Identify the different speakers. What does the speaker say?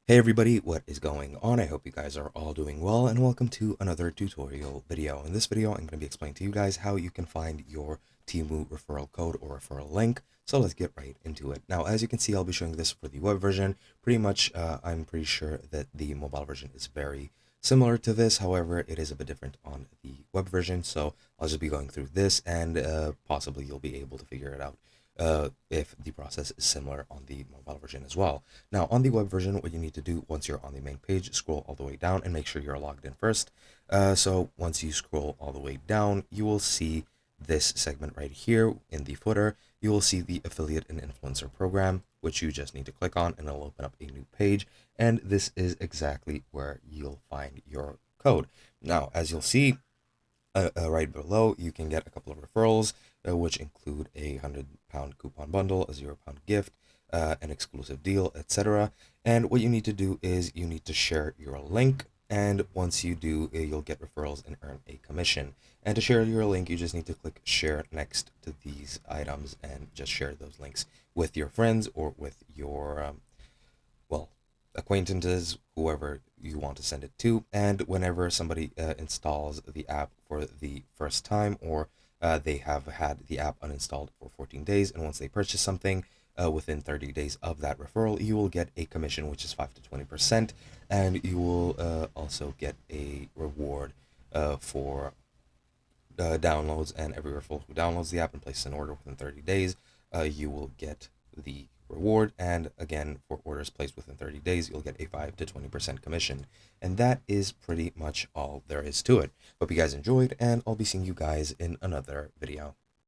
Speaker 1: Hey everybody, what is going on? I hope you guys are all doing well and welcome to another tutorial video. In this video, I'm going to be explaining to you guys how you can find your Temu referral code or referral link. So let's get right into it. Now, as you can see, I'll be showing this for the web version. Pretty much, I'm pretty sure that the mobile version is very similar to this. However, it is a bit different on the web version. So I'll just be going through this and possibly you'll be able to figure it out if the process is similar on the mobile version as well. Now, on the web version, what you need to do once you're on the main page, scroll all the way down and make sure you're logged in first. So once you scroll all the way down, you will see this segment right here in the footer. You will see the affiliate and influencer program, which you just need to click on and it'll open up a new page. And this is exactly where you'll find your code. Now, as you'll see, right below, you can get a couple of referrals, which include a £100 coupon bundle, a £0 gift, an exclusive deal, etc. And what you need to do is you need to share your link. And once you do, you'll get referrals and earn a commission. And to share your link, you just need to click share next to these items and just share those links with your friends or with your, well, acquaintances, whoever you want to send it to. And whenever somebody installs the app for the first time, or they have had the app uninstalled for 14 days, and once they purchase something within 30 days of that referral, you will get a commission, which is 5 to 20%, and you will also get a reward for downloads. And every referral who downloads the app and places an order within 30 days, you will get the reward. And again, for orders placed within 30 days, you'll get a 5 to 20% commission. And that is pretty much all there is to it. Hope you guys enjoyed, and I'll be seeing you guys in another video.